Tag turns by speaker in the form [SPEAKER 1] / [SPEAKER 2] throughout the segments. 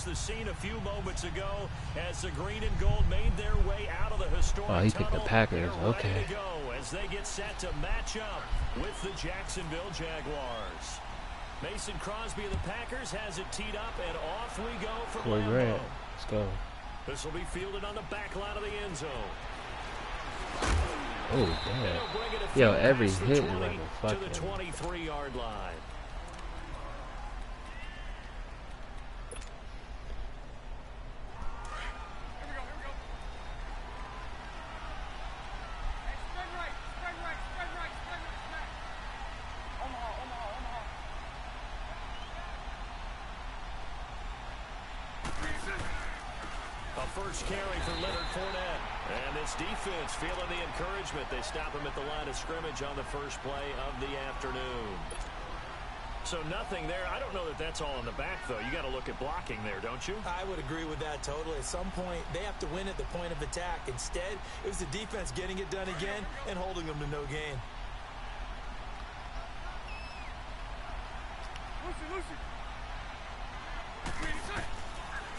[SPEAKER 1] was the scene a few moments ago as the green and gold made their way out of the historic
[SPEAKER 2] Oh, he picked the
[SPEAKER 1] tunnel.
[SPEAKER 2] Packers.
[SPEAKER 1] They're
[SPEAKER 2] Okay.
[SPEAKER 1] ready to go as they get set to match up with the Jacksonville Jaguars. Mason Crosby of the Packers has it teed up, and off we go for
[SPEAKER 2] Corey
[SPEAKER 1] Lambeau.
[SPEAKER 2] Grant. Let's go.
[SPEAKER 1] This will be fielded on the back line of the end zone.
[SPEAKER 2] Oh, damn. Yo, every hit is like a
[SPEAKER 1] to the
[SPEAKER 2] fucking...
[SPEAKER 1] 23-yard line. First carry for Leonard Fournette. And this defense feeling the encouragement. They stop him at the line of scrimmage on the first play of the afternoon. So nothing there. I don't know that that's all in the back, though. You got to look at blocking there, don't you?
[SPEAKER 3] I would agree with that totally. At some point, they have to win at the point of attack. Instead, it was the defense getting it done again and holding them to no gain.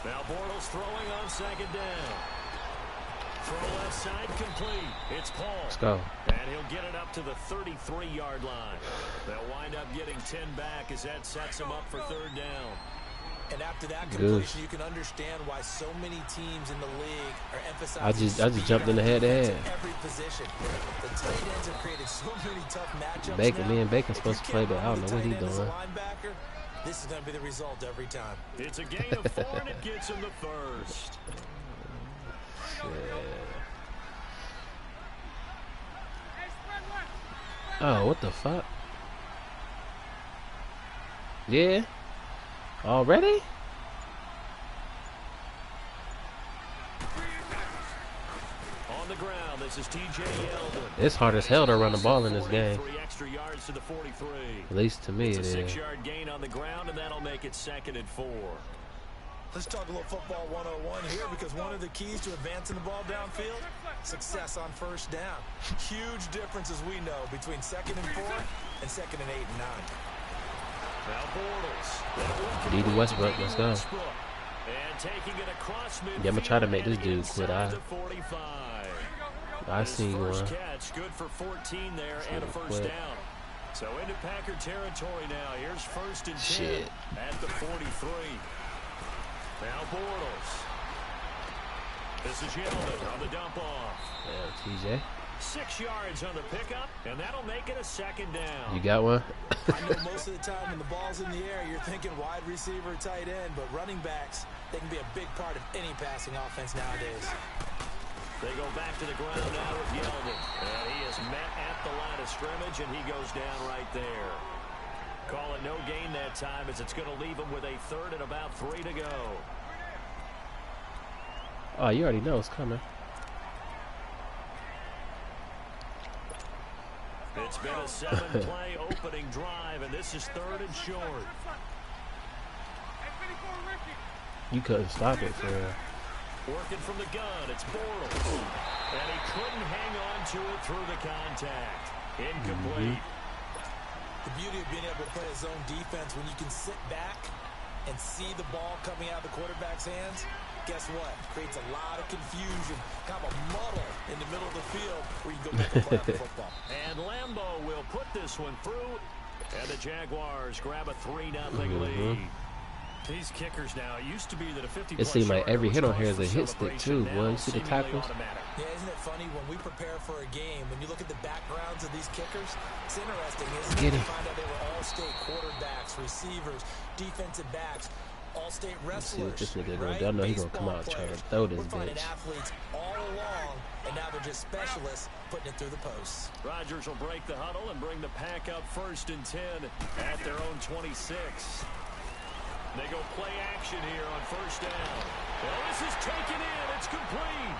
[SPEAKER 1] Now Bortles throwing on second down. Throw left side complete. It's Paul.
[SPEAKER 2] Let's go.
[SPEAKER 1] And he'll get it up to the 33-yard line. They'll wind up getting 10 back as that sets them up for third down.
[SPEAKER 3] And after that completion, you can understand why so many teams in the league are emphasizing.
[SPEAKER 2] I just jumped in the head-to-head.
[SPEAKER 3] Every position. The tight ends have created so many tough matchups.
[SPEAKER 2] Bacon, me and Bacon's supposed to play, but I don't know what he's doing.
[SPEAKER 3] This is going to be the result every time.
[SPEAKER 1] It's a gain of 4, and it gets him the first.
[SPEAKER 2] Oh, what the fuck? Yeah? Already?
[SPEAKER 1] On the ground, this is TJ Yeldon.
[SPEAKER 2] It's hard as hell to run the ball in this game.
[SPEAKER 1] 3 extra yards to the 43.
[SPEAKER 2] At least to me
[SPEAKER 1] It's
[SPEAKER 2] it is.
[SPEAKER 1] a 6-yard gain on the ground, and that'll make it 2nd and 4.
[SPEAKER 3] Let's talk a little football 101 here, because one of the keys to advancing the ball downfield, success on first down. Huge difference, as we know, between 2nd and 4 and 2nd and 8 and 9.
[SPEAKER 1] Now Bortles.
[SPEAKER 2] D.D. Westbrook, let's go.
[SPEAKER 1] And taking it across midfield.
[SPEAKER 2] Yeah, I'm gonna try to make this dude quit. I see one.
[SPEAKER 1] Catch, good for 14 there and a first down. So into Packer territory now. Here's 1st and 10 at the 43. Now Bortles. This is Yeldon on the dump off.
[SPEAKER 2] Yeah, TJ.
[SPEAKER 1] 6 yards on the pickup, and that'll make it a 2nd down.
[SPEAKER 2] You got one?
[SPEAKER 3] I know most of the time when the ball's in the air, you're thinking wide receiver, tight end, but running backs, they can be a big part of any passing offense nowadays.
[SPEAKER 1] They go back to the ground now with Yeldon. And he is met at the line of scrimmage, and he goes down right there. Call it no gain that time, as it's going to leave him with a 3rd and about 3 to go.
[SPEAKER 2] Oh, you already know it's coming.
[SPEAKER 1] It's been a 7-play opening drive, and this is 3rd and short.
[SPEAKER 2] You couldn't stop it for real.
[SPEAKER 1] Working from the gun, it's Bortles. And he couldn't hang on to it through the contact. Incomplete.
[SPEAKER 3] The beauty of being able to play a zone defense, when you can sit back and see the ball coming out of the quarterback's hands, guess what? Creates a lot of confusion, kind of a muddle in the middle of the field where you go back and play out the football.
[SPEAKER 1] And Lambeau will put this one through, and the Jaguars grab a 3-0 lead. These kickers now, it used to be that a 50+
[SPEAKER 2] It seems like every hit on here is a hit stick too, boy. You see the tackles?
[SPEAKER 3] Yeah, isn't it funny when we prepare for a game, when you look at the backgrounds of these kickers, it's interesting, isn't it? You find out they were all-state quarterbacks, receivers, defensive backs, all-state wrestlers.
[SPEAKER 2] See what this nigga gonna do. I know he's gonna come out and try to throw this
[SPEAKER 3] finding
[SPEAKER 2] bitch.
[SPEAKER 3] athletes all along, and now they're just specialists putting it through the posts.
[SPEAKER 1] Rodgers will break the huddle and bring the pack up 1st and 10 at their own 26. They go play action here on 1st down. Well, this is taken in. It's complete.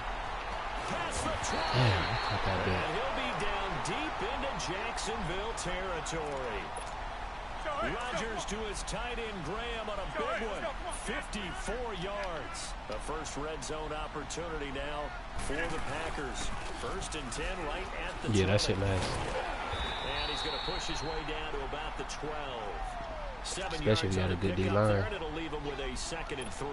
[SPEAKER 1] Past the 20. And he'll be down deep into Jacksonville territory. Rodgers to his tight end Graham on a big one. 54 yards. A first red zone opportunity now for the Packers. 1st and 10 right at the 20.
[SPEAKER 2] Yeah, that shit nice.
[SPEAKER 1] And he's going to push his way down to about the 12.
[SPEAKER 2] Especially if you got a good D-line.
[SPEAKER 1] It'll leave him with a 2nd and 3.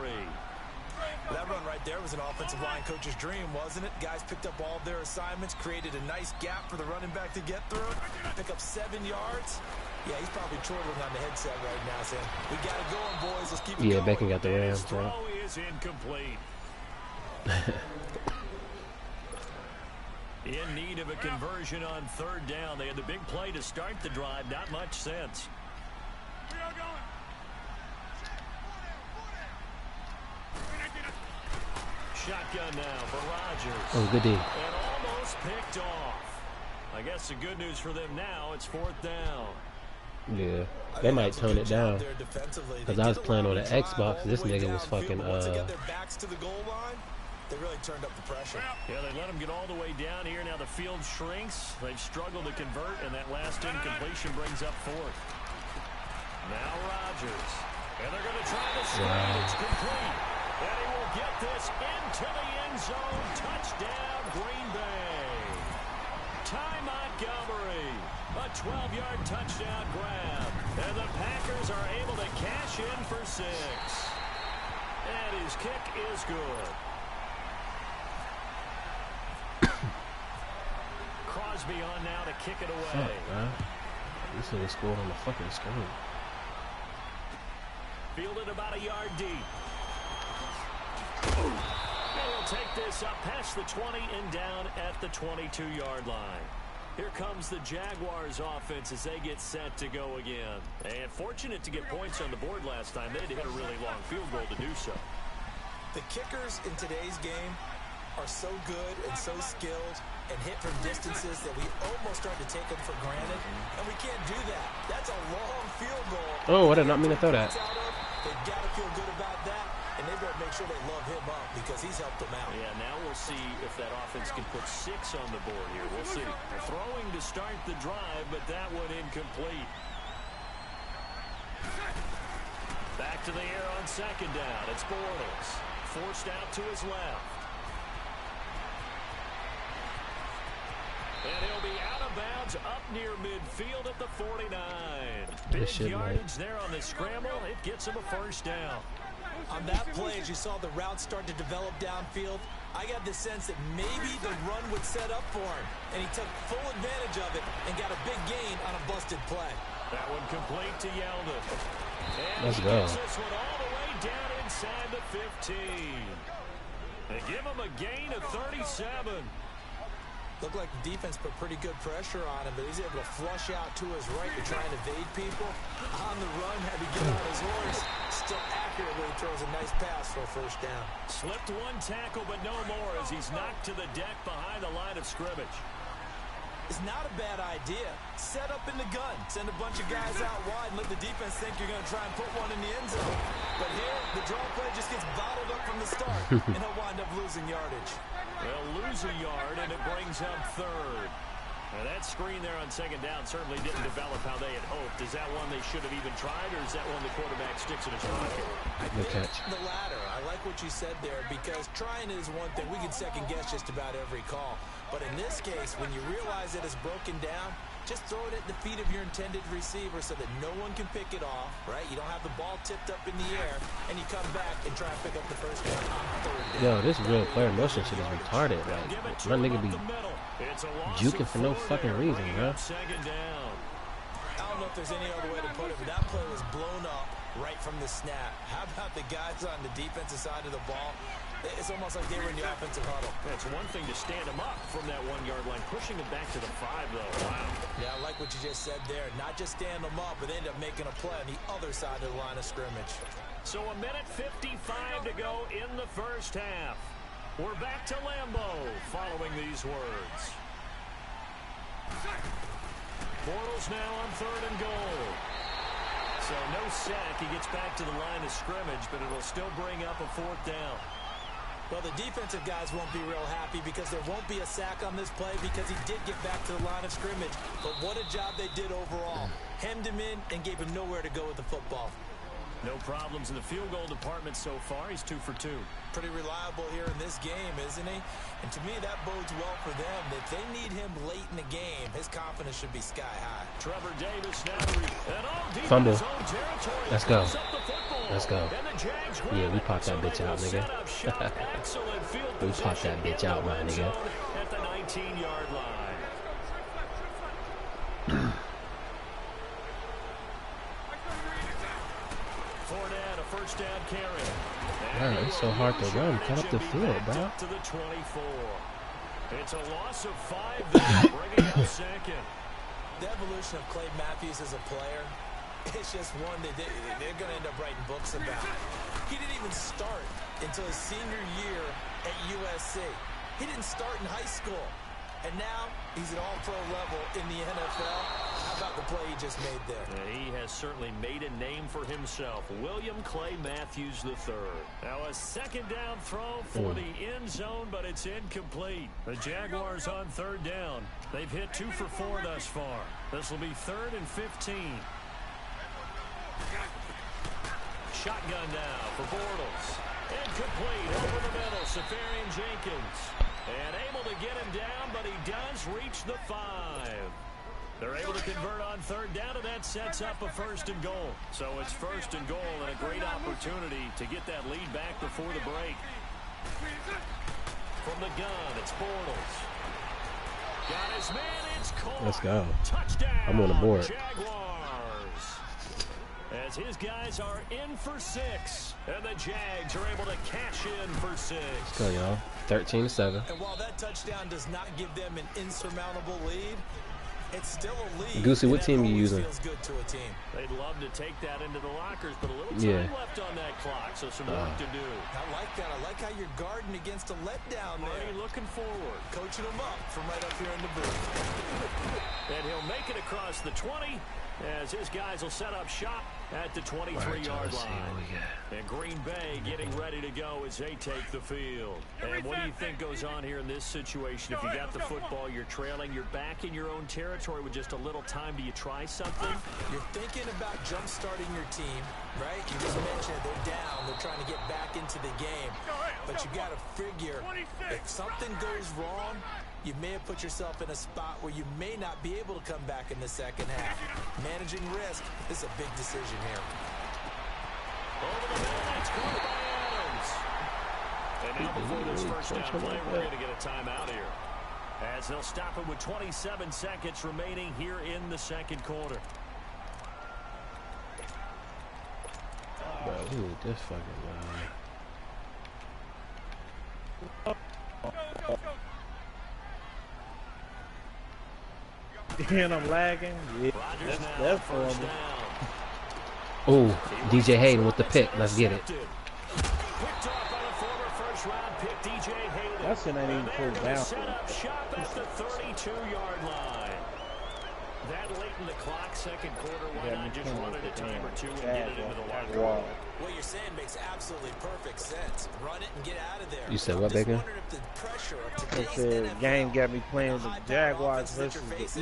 [SPEAKER 3] That run right there was an offensive line coach's dream, wasn't it? Guys picked up all their assignments, created a nice gap for the running back to get through, pick up 7 yards. Yeah, he's probably chortling on the headset right now saying, we got it going, boys. Let's keep it going.
[SPEAKER 2] Yeah, Beckham got the Rams.
[SPEAKER 1] Throw is incomplete. In need of a conversion on 3rd down. They had the big play to start the drive. Not much sense. Shotgun now for Rodgers.
[SPEAKER 2] Oh, good D.
[SPEAKER 1] And almost picked off. I guess the good news for them now, it's 4th down.
[SPEAKER 2] Yeah, they might tone it down. Because I was playing on the Xbox. This nigga was fucking,
[SPEAKER 3] They really turned up the pressure.
[SPEAKER 1] Yeah, they let them get all the way down here. Now the field shrinks. They've struggled to convert, and that last incompletion brings up 4th. Now Rodgers. And they're going to try to spread. It's complete. And he will get this into the end zone. Touchdown, Green Bay. Ty Montgomery. A 12-yard touchdown grab. And the Packers are able to cash in for 6. And his kick is good. Crosby on now to kick it away.
[SPEAKER 2] Fuck, man. This nigga scored on the fucking screen.
[SPEAKER 1] Fielded about a yard deep. And we'll take this up past the 20 and down at the 22-yard line. Here comes the Jaguars offense as they get set to go again. And fortunate to get points on the board last time. They had to hit a really long field goal to do so.
[SPEAKER 3] The kickers in today's game are so good and so skilled and hit from distances that we almost start to take them for granted, and we can't do that. That's a long field goal.
[SPEAKER 2] Oh, I did not mean to throw that.
[SPEAKER 3] They've got to feel good about that, and they better make sure they love him up because he's helped them out.
[SPEAKER 1] Yeah, now we'll see if that offense can put 6 on the board here. We'll see. They're throwing to start the drive, but that one incomplete. Back to the air on 2nd down. It's Bortles. Forced out to his left. And he'll be out of bounds up near midfield at the 49. Big yardage there on the scramble. It gets him a 1st down.
[SPEAKER 3] On that play, as you saw the route start to develop downfield, I got the sense that maybe the run would set up for him. And he took full advantage of it and got a big gain on a busted play.
[SPEAKER 1] That one complete to Yeldon. And
[SPEAKER 2] let's
[SPEAKER 1] he
[SPEAKER 2] go.
[SPEAKER 1] gets this one all the way down inside the 15. They give him a gain of 37.
[SPEAKER 3] Looked like the defense put pretty good pressure on him, but he's able to flush out to his right to try and evade people. On the run, had to get on his horse. Still accurately throws a nice pass for a 1st down.
[SPEAKER 1] Slipped one tackle, but no more as he's knocked to the deck behind the line of scrimmage.
[SPEAKER 3] It's not a bad idea. Set up in the gun. Send a bunch of guys out wide and let the defense think you're going to try and put one in the end zone. But here, the draw play just gets bottled up from the start, and he'll wind up losing yardage.
[SPEAKER 1] They'll lose a yard, and it brings up 3rd. Now, that screen there on 2nd down certainly didn't develop how they had hoped. Is that one they should have even tried, or is that one the quarterback sticks in his pocket?
[SPEAKER 2] Good catch.
[SPEAKER 3] The latter. I like what you said there, because trying is one thing. We can second-guess just about every call. But in this case, when you realize that it's broken down, just throw it at the feet of your intended receiver so that no one can pick it off, right? You don't have the ball tipped up in the air, and you come back and try and pick up the 1st down on 3rd down.
[SPEAKER 2] Yo, this real player motion shit is retarded. Like, my nigga be juking for no fucking reason, bro.
[SPEAKER 1] 2nd down.
[SPEAKER 3] I don't know if there's any other way to put it, but that play was blown up right from the snap. How about the guys on the defensive side of the ball? It's almost like they were in the offensive huddle.
[SPEAKER 1] It's one thing to stand them up from that 1-yard line. Pushing them back to the 5, though. Wow.
[SPEAKER 3] Yeah, I like what you just said there. Not just stand them up, but end up making a play on the other side of the line of scrimmage.
[SPEAKER 1] So a minute 55 to go in the 1st half. We're back to Lambeau following these words. Bortles now on 3rd and goal. So no sack. He gets back to the line of scrimmage, but it'll still bring up a 4th down.
[SPEAKER 3] Well, the defensive guys won't be real happy because there won't be a sack on this play because he did get back to the line of scrimmage. But what a job they did overall. Hemmed him in and gave him nowhere to go with the football.
[SPEAKER 1] No problems in the field goal department so far. He's 2 for 2.
[SPEAKER 3] Pretty reliable here in this game, isn't he? And to me, that bodes well for them. If they need him late in the game, his confidence should be sky high.
[SPEAKER 1] Trevor Davis now
[SPEAKER 2] fumble. Let's go. Let's go. Yeah, we popped that bitch out, nigga. We popped that bitch out, my nigga.
[SPEAKER 1] At the 19-yard line. Fournette, a first down carry.
[SPEAKER 2] Man, it's so hard to run. Cut up the field, bro.
[SPEAKER 1] To the 24. It's a loss of 5 there, bringing up second.
[SPEAKER 3] The evolution of Clay Matthews as a player, it's just one that they're going to end up writing books about. He didn't even start until his senior year at USC. He didn't start in high school. And now he's at all-pro level in the NFL. How about the play he just made there?
[SPEAKER 1] Yeah, he has certainly made a name for himself. William Clay Matthews III. Now a second down throw for the end zone, but it's incomplete. The Jaguars on third down. They've hit 2 for 4 thus far. This will be 3rd and 15. Shotgun now for Bortles. Incomplete over the middle. Safarian Jenkins. And able to get him down, but he does reach the 5. They're able to convert on third down, and that sets up a 1st and goal. So it's 1st and goal and a great opportunity to get that lead back before the break. From the gun, it's Bortles. Got his man, it's caught.
[SPEAKER 2] Let's go.
[SPEAKER 1] Touchdown,
[SPEAKER 2] I'm on the board.
[SPEAKER 1] Jaguars. As his guys are in for 6, and the Jags are able to cash in for 6.
[SPEAKER 2] Let's go, y'all. 13-7.
[SPEAKER 3] And while that touchdown does not give them an insurmountable lead, it's still a lead.
[SPEAKER 2] Goosey, what team you using?
[SPEAKER 3] Feels good to a team.
[SPEAKER 1] They'd love to take that into the lockers, but a little time left on that clock, so some work to do.
[SPEAKER 3] I like that. I like how you're guarding against a letdown there.
[SPEAKER 1] Marty looking forward.
[SPEAKER 3] Coaching them up from right up here in the booth.
[SPEAKER 1] And he'll make it across the 20 as his guys will set up shop at the 23-yard line. And Green Bay getting ready to go as they take the field. And what do you think goes on here in this situation? If you got the football, you're trailing, you're back in your own territory with just a little time. Do you try something?
[SPEAKER 3] You're thinking about jump-starting your team, right? You just mentioned they're down. They're trying to get back into the game. But you got to figure, if something goes wrong, you may have put yourself in a spot where you may not be able to come back in the second half. Managing risk is a big decision here.
[SPEAKER 1] Over the middle, that's caught by Adams. And now before this first down play, we're going to get a timeout here. As they'll stop it with 27 seconds remaining here in the second quarter.
[SPEAKER 2] Bro, who is this fucking guy?
[SPEAKER 4] And I'm lagging. Yeah, that's for me.
[SPEAKER 2] Oh, DJ Hayden with the pick. Let's get it.
[SPEAKER 4] That shit ain't even pulled down.
[SPEAKER 1] Set up shop at the 32-yard line. That late in the clock, second quarter, why not just run it a time or two and get it into the locker room?
[SPEAKER 3] What you're saying makes absolutely perfect sense. Run it and get out of there.
[SPEAKER 2] You said what, Bacon?
[SPEAKER 4] I said the game got me playing the Jaguars versus the Eagles.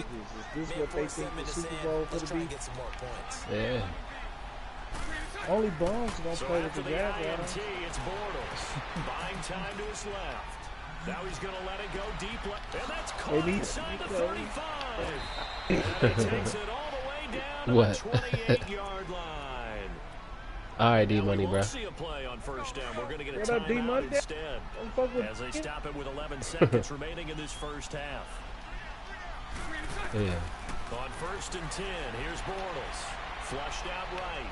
[SPEAKER 4] Is this what they think the Super Bowl for the be?
[SPEAKER 2] Yeah.
[SPEAKER 4] Only bums don't play with the Jaguars.
[SPEAKER 1] It's Bortles. Buying time to his left. Now he's going to let it go deep left. And that's caught inside the 35. And he takes it all the way down to the 28-yard line.
[SPEAKER 2] All right, D-Money, bro.
[SPEAKER 1] We'll see a play on first down. We're going to get a timeout instead. As they stop it with 11 seconds remaining in this first half.
[SPEAKER 2] Yeah.
[SPEAKER 1] On 1st and 10, here's Bortles. Flushed out right.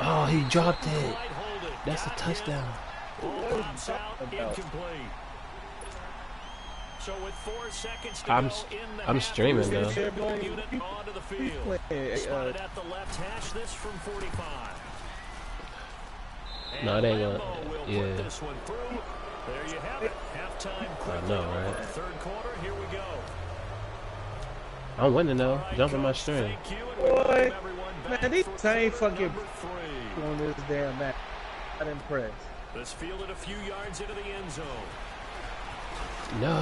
[SPEAKER 2] Oh, he dropped it. That's a touchdown.
[SPEAKER 1] Pops out, incomplete. So with 4 seconds to go in the
[SPEAKER 2] I'm streaming though.
[SPEAKER 1] unit onto the field. Spotted at the left hash, this from 45.
[SPEAKER 2] No, it ain't gonna.
[SPEAKER 1] Put this one through. There you have it. Halftime.
[SPEAKER 2] I know, right?
[SPEAKER 1] Third quarter, here we go.
[SPEAKER 2] I'm winning though. Jumping my stream.
[SPEAKER 4] Boy, man, these same fucking on this damn match. I'm impressed.
[SPEAKER 1] This fielded a few yards into the end zone.
[SPEAKER 2] No.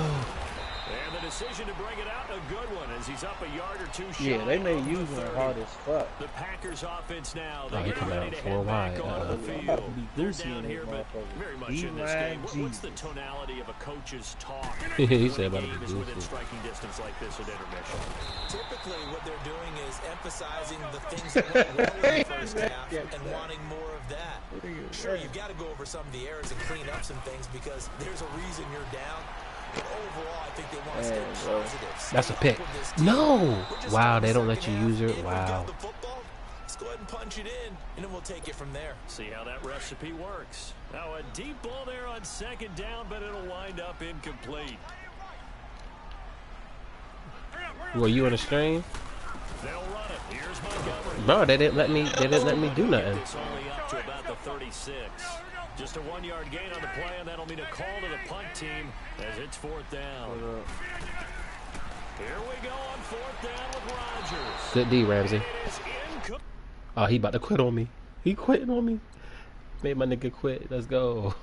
[SPEAKER 1] And the decision to bring it out, a good one, as he's up a yard or two short.
[SPEAKER 4] Yeah, they may use him hard as fuck.
[SPEAKER 1] The Packers offense now.
[SPEAKER 2] He come out 4 wide.
[SPEAKER 1] The field. They're down here, but very much in this game. What's the tonality of a coach's talk?
[SPEAKER 2] He said about
[SPEAKER 1] the game within striking distance like this at intermission.
[SPEAKER 3] Typically, what they're doing is emphasizing the things that went well in the first half and wanting more of that. Sure, you've got to go over some of the errors and clean up some things because there's a reason you're down. But overall, I think they want to stay positive.
[SPEAKER 2] That's a pick. No! Wow, they don't let you use it. Wow.
[SPEAKER 3] Let's go ahead and punch it in, and then we'll take it from there.
[SPEAKER 1] See how that recipe works. Now, a deep ball there on second down, but it'll wind up incomplete.
[SPEAKER 2] Were you on the stream?
[SPEAKER 1] They'll run it. Here's Montgomery.
[SPEAKER 2] Bro, they didn't let me do nothing.
[SPEAKER 1] It's only up to about the 36. Just a 1-yard gain on the play, and that'll mean a call to the punt team as it's 4th down. Here we go on 4th down with Rodgers.
[SPEAKER 2] Good D, Ramsey. Oh, he about to quit on me. He quitting on me. Made my nigga quit. Let's go.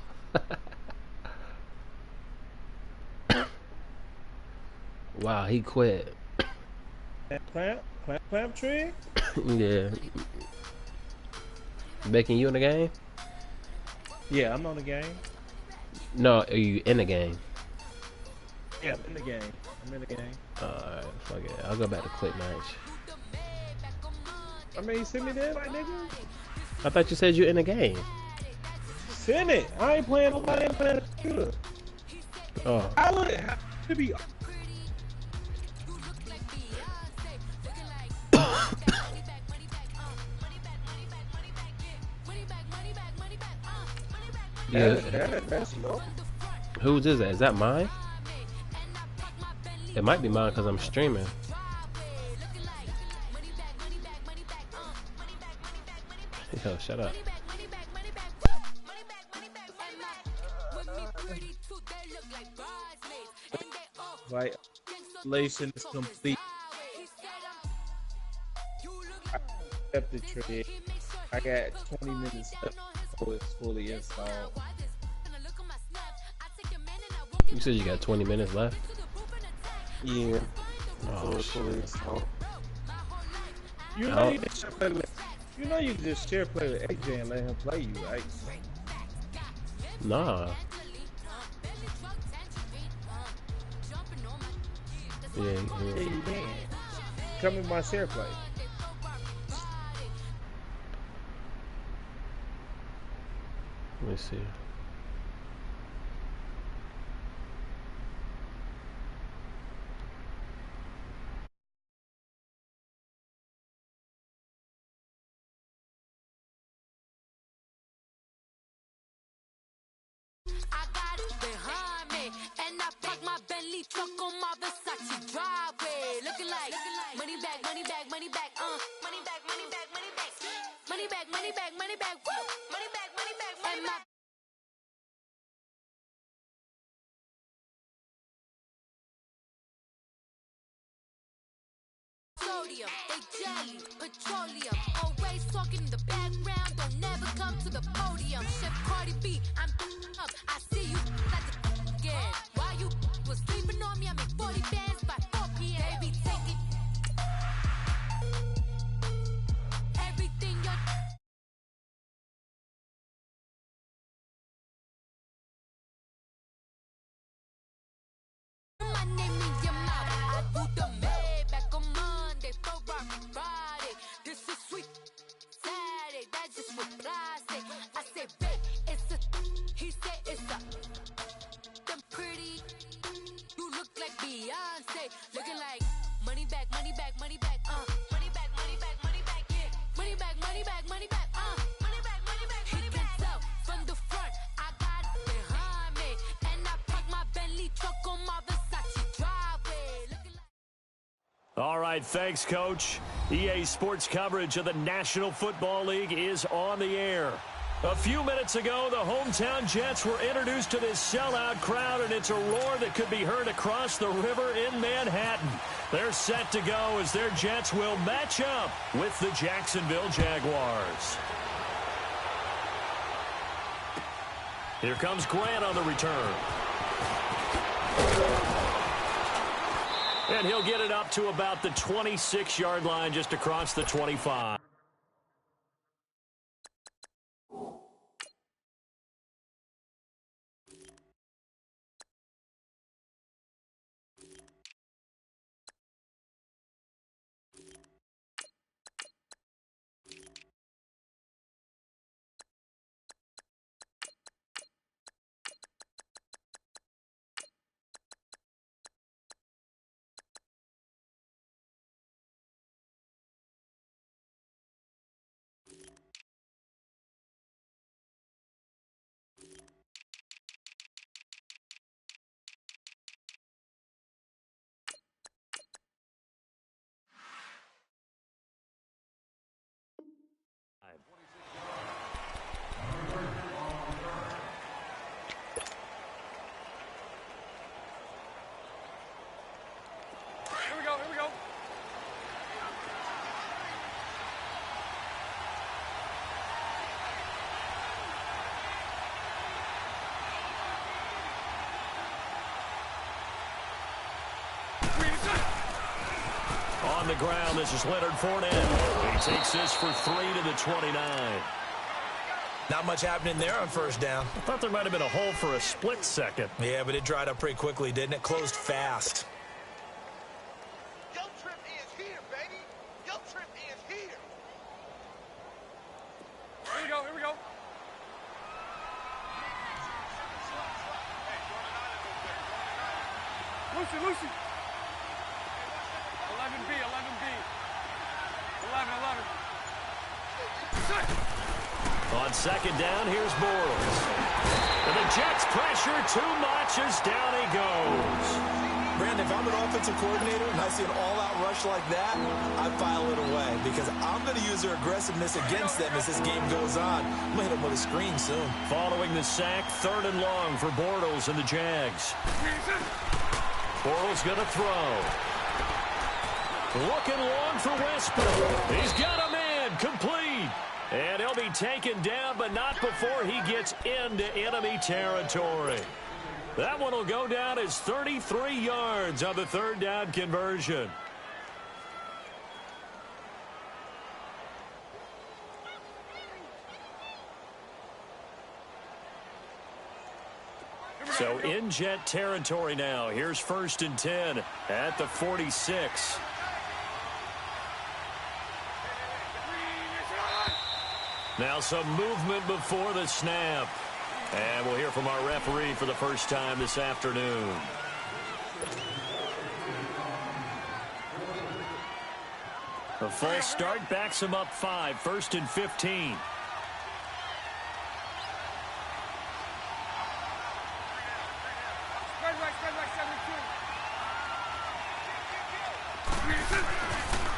[SPEAKER 2] Wow, he quit.
[SPEAKER 4] Clamp tree?
[SPEAKER 2] Yeah. Becky, you in the game?
[SPEAKER 4] Yeah, I'm on the game.
[SPEAKER 2] No, are you in the game?
[SPEAKER 4] Yeah, I'm in the game. I'm in the game.
[SPEAKER 2] Alright, fuck it. I'll go back to quick match.
[SPEAKER 4] I mean, send me there, my nigga.
[SPEAKER 2] I thought you said you in the game.
[SPEAKER 4] Send it. I ain't playing nobody. I'm playing the computer.
[SPEAKER 2] Oh.
[SPEAKER 4] I would have to be.
[SPEAKER 2] Yeah.
[SPEAKER 4] That's low.
[SPEAKER 2] Whose is that? Is that mine? It might be mine because I'm streaming. Yo, shut up.
[SPEAKER 4] Right. Lacing is complete. I accept the trade. I got 20 minutes left before it's fully installed.
[SPEAKER 2] You said you got 20 minutes left?
[SPEAKER 4] Yeah.
[SPEAKER 2] Oh, shit.
[SPEAKER 4] You know you just share play with, you know you just share play with AJ and let him play you, right?
[SPEAKER 2] Nah. Yeah.
[SPEAKER 4] Yeah, you can. Come in my share play.
[SPEAKER 2] Let me see.
[SPEAKER 5] I got it behind me, and I park my Bentley truck on my Versace driveway. Looking like money back, money back, money back, money back, money back, money back, money back, money back, money back, woo, money back, money back, money back. Sodium, they jelly, petroleum, always talking in the background, don't never come to the podium. Chef Cardi B, I'm up, I see you like the again. Why you was sleeping on me? I make 40 bands by 4 p.m. Baby, take it. Everything you're my name in your mouth. I do the Maybach on Monday, Ferrari Friday. This is sweet Saturday, that's just what plastic. I say, babe, it's a. He said it's a. Them pretty. You look like Beyonce, looking like money back, money back, money back, money back, money back, money back, yeah, money back, money back, money back, money back, money back, money back. He can tell from the front, I got it behind me, and I park my Bentley truck on my Versace driveway, looking like.
[SPEAKER 1] All right, thanks, Coach. EA Sports coverage of the National Football League is on the air. A few minutes ago, the hometown Jets were introduced to this sellout crowd, and it's a roar that could be heard across the river in Manhattan. They're set to go as their Jets will match up with the Jacksonville Jaguars. Here comes Grant on the return. And he'll get it up to about the 26-yard line, just across the 25.
[SPEAKER 6] Here we go.
[SPEAKER 1] On the ground, this is Leonard Fournette. He takes this for 3 to the 29.
[SPEAKER 3] Not much happening there on first down.
[SPEAKER 1] I thought there might have been a hole for a split second.
[SPEAKER 3] Yeah, but it dried up pretty quickly, didn't it? Closed fast.
[SPEAKER 6] Your trip is here, baby. Your trip is here. Here we go. Lucy. 11B. 11.
[SPEAKER 1] On second down, here's Bortles. And the Jets pressure too much as down he goes.
[SPEAKER 3] Brandon, if I'm an offensive coordinator and I see an all-out rush like that, I file it away because I'm going to use their aggressiveness against them as this game goes on. I'm going to hit them with a screen soon.
[SPEAKER 1] Following the sack, 3rd and long for Bortles and the Jags. Bortles going to throw. Looking long for Westbrook. He's got a man complete. And he'll be taken down, but not before he gets into enemy territory. That one will go down as 33 yards on the 3rd down conversion. So in Jet territory now. Here's 1st and 10 at the 46. Now some movement before the snap. And we'll hear from our referee for the first time this afternoon. A full start backs him up 5. 1st and 15.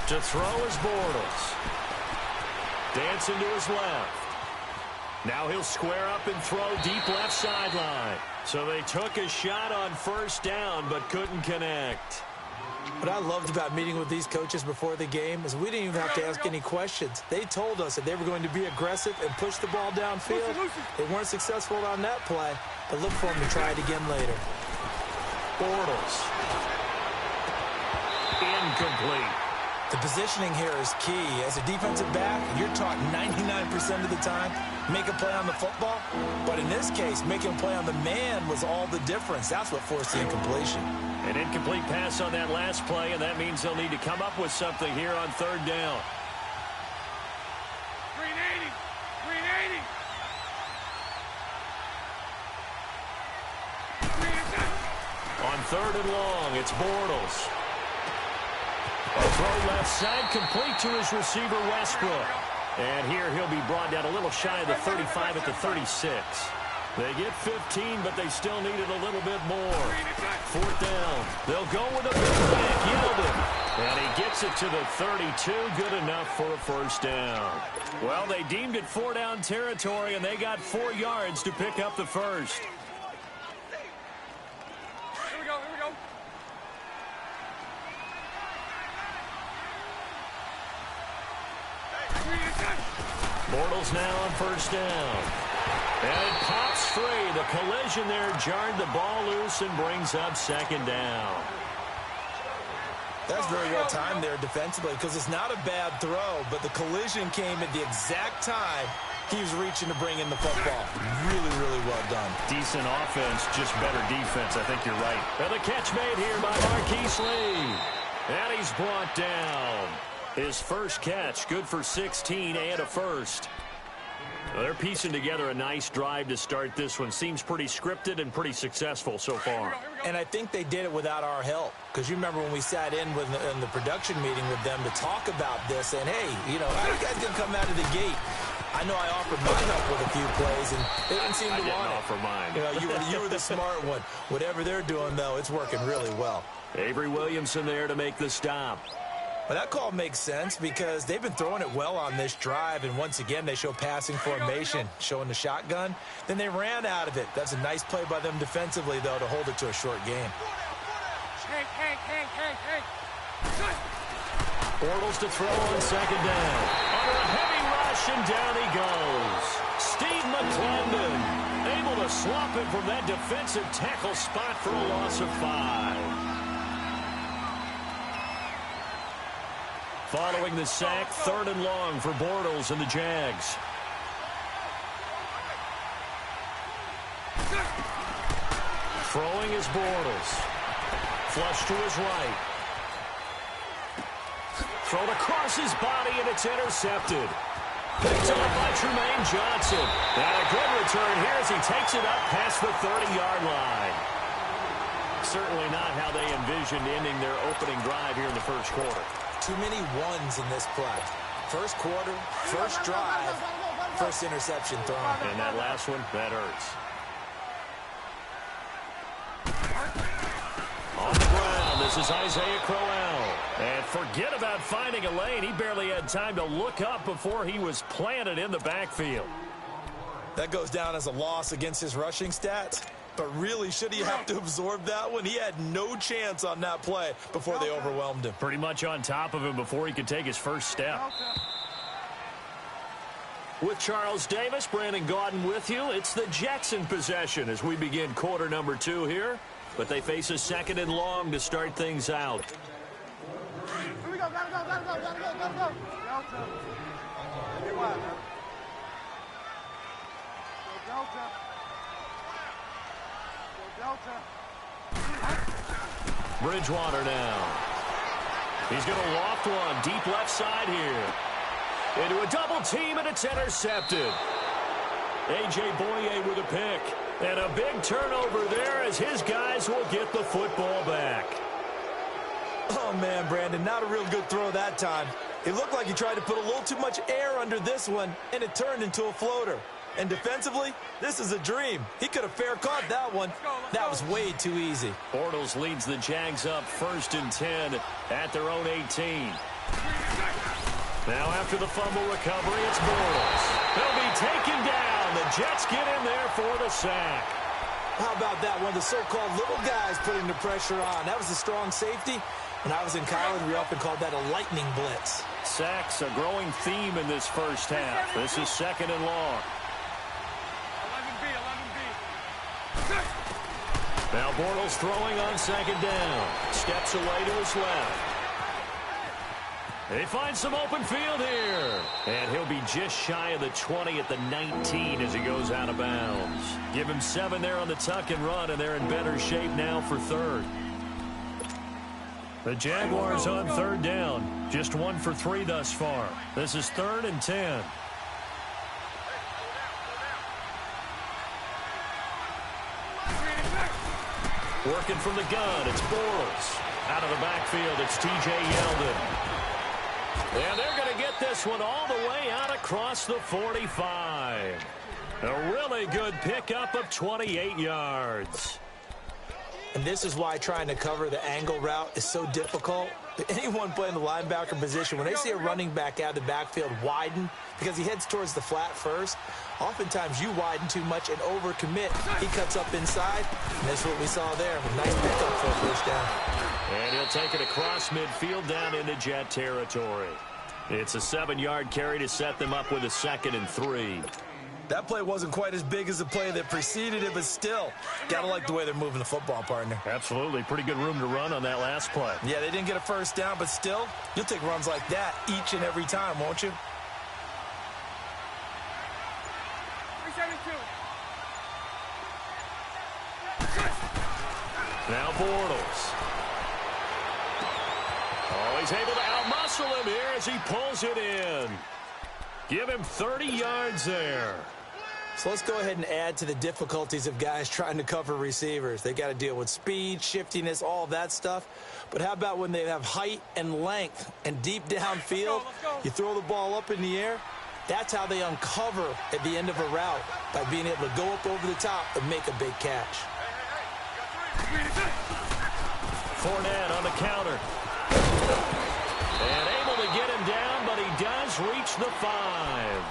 [SPEAKER 1] To throw is Bortles. Dancing to his left. Now he'll square up and throw deep left sideline. So they took a shot on 1st down but couldn't connect.
[SPEAKER 3] What I loved about meeting with these coaches before the game is we didn't even have to ask any questions. They told us that they were going to be aggressive and push the ball downfield. They weren't successful on that play, but look for them to try it again later.
[SPEAKER 1] Bortles. Incomplete.
[SPEAKER 3] The positioning here is key. As a defensive back, you're taught 99% of the time, make a play on the football. But in this case, making a play on the man was all the difference. That's what forced the incompletion.
[SPEAKER 1] An incomplete pass on that last play, and that means they'll need to come up with something here on 3rd down.
[SPEAKER 6] 380.
[SPEAKER 1] On 3rd and long, it's Bortles. A throw left side, complete to his receiver, Westbrook. And here he'll be brought down a little shy of the 35 at the 36. They get 15, but they still needed a little bit more. 4th down. They'll go with a big back, Yeldon. And he gets it to the 32, good enough for a 1st down. Well, they deemed it 4-down territory, and they got 4 yards to pick up the 1st.
[SPEAKER 6] Here we go.
[SPEAKER 1] Bortles now on 1st down. And it pops free. The collision there jarred the ball loose and brings up 2nd down.
[SPEAKER 3] That's very well timed there defensively because it's not a bad throw, but the collision came at the exact time he was reaching to bring in the football. Really, really well done.
[SPEAKER 1] Decent offense, just better defense. I think you're right. And the catch made here by Marquise Lee. And he's brought down. His first catch, good for 16 and a first. Well, they're piecing together a nice drive to start this one. Seems pretty scripted and pretty successful so far.
[SPEAKER 3] And I think they did it without our help. Because you remember when we sat in the production meeting with them to talk about this, and hey, you know, how are you guys going to come out of the gate? I know I offered my help with a few plays, and they didn't seem to want it. I didn't
[SPEAKER 1] offer mine.
[SPEAKER 3] You know, you were the smart one. Whatever they're doing, though, it's working really well.
[SPEAKER 1] Avery Williamson there to make the stop.
[SPEAKER 3] Well, that call makes sense because they've been throwing it well on this drive, and once again, they show passing formation, showing the shotgun. Then they ran out of it. That's a nice play by them defensively, though, to hold it to a short game.
[SPEAKER 1] Bortles to throw on second down. Under a heavy rush, and down he goes. Steve McClendon able to swap it from that defensive tackle spot for a loss of 5. Following the sack, 3rd and long for Bortles and the Jags. Throwing is Bortles. Flush to his right. Thrown across his body, and it's intercepted. Picked up by Tremaine Johnson. And a good return here as he takes it up past the 30-yard line. Certainly not how they envisioned ending their opening drive here in the first quarter.
[SPEAKER 3] Too many ones in this play. First quarter, first drive, first interception thrown.
[SPEAKER 1] And that last one, that hurts. On the ground, this is Isaiah Crowell. And forget about finding a lane. He barely had time to look up before he was planted in the backfield.
[SPEAKER 3] That goes down as a loss against his rushing stats. But really, should he have to absorb that one? He had no chance on that play before they overwhelmed him.
[SPEAKER 1] Pretty much on top of him before he could take his first step. With Charles Davis, Brandon Gaudin with you. It's the Jets in possession as we begin quarter number 2 here. But they face a 2nd and long to start things out.
[SPEAKER 7] Here we go, gotta go.
[SPEAKER 1] Bridgewater now. He's going to loft one deep left side here. Into a double team, and it's intercepted. A.J. Boye with a pick. And a big turnover there as his guys will get the football back.
[SPEAKER 3] Oh, man, Brandon, not a real good throw that time. It looked like he tried to put a little too much air under this one, and it turned into a floater. And defensively, this is a dream. He could have fair caught that one. That was way too easy.
[SPEAKER 1] Bortles leads the Jags up 1st and 10 at their own 18. Now after the fumble recovery, it's Bortles. He'll be taken down. The Jets get in there for the sack.
[SPEAKER 3] How about that? One of the so-called little guys putting the pressure on. That was a strong safety. When I was in college, we often called that a lightning blitz.
[SPEAKER 1] Sacks, a growing theme in this first half. This is 2nd and long. Now Bortles throwing on 2nd down. Steps away to his left. They find some open field here. And he'll be just shy of the 20 at the 19 as he goes out of bounds. Give him 7 there on the tuck and run, and they're in better shape now for 3rd. The Jaguars on 3rd down. Just 1 for 3 thus far. This is 3rd and 10. Working from the gun, it's Bortles. Out of the backfield, it's T.J. Yeldon. And they're going to get this one all the way out across the 45. A really good pickup of 28 yards.
[SPEAKER 3] And this is why trying to cover the angle route is so difficult. Anyone playing the linebacker position, when they see a running back out of the backfield widen, because he heads towards the flat first, oftentimes you widen too much and overcommit. He cuts up inside, and that's what we saw there. A nice pickup for a first down.
[SPEAKER 1] And he'll take it across midfield down into Jet territory. It's a 7-yard carry to set them up with a 2nd and 3.
[SPEAKER 3] That play wasn't quite as big as the play that preceded it, but still, gotta like the way they're moving the football, partner.
[SPEAKER 1] Absolutely. Pretty good room to run on that last play.
[SPEAKER 3] Yeah, they didn't get a first down, but still, you'll take runs like that each and every time, won't you?
[SPEAKER 7] 372.
[SPEAKER 1] Now Bortles. Oh, he's able to outmuscle him here as he pulls it in. Give him 30 yards there.
[SPEAKER 3] So let's go ahead and add to the difficulties of guys trying to cover receivers. They got to deal with speed, shiftiness, all that stuff. But how about when they have height and length and deep downfield? You throw the ball up in the air. That's how they uncover at the end of a route, by being able to go up over the top and make a big catch.
[SPEAKER 1] Fournette on the counter. And able to get him down, but he does reach the 5.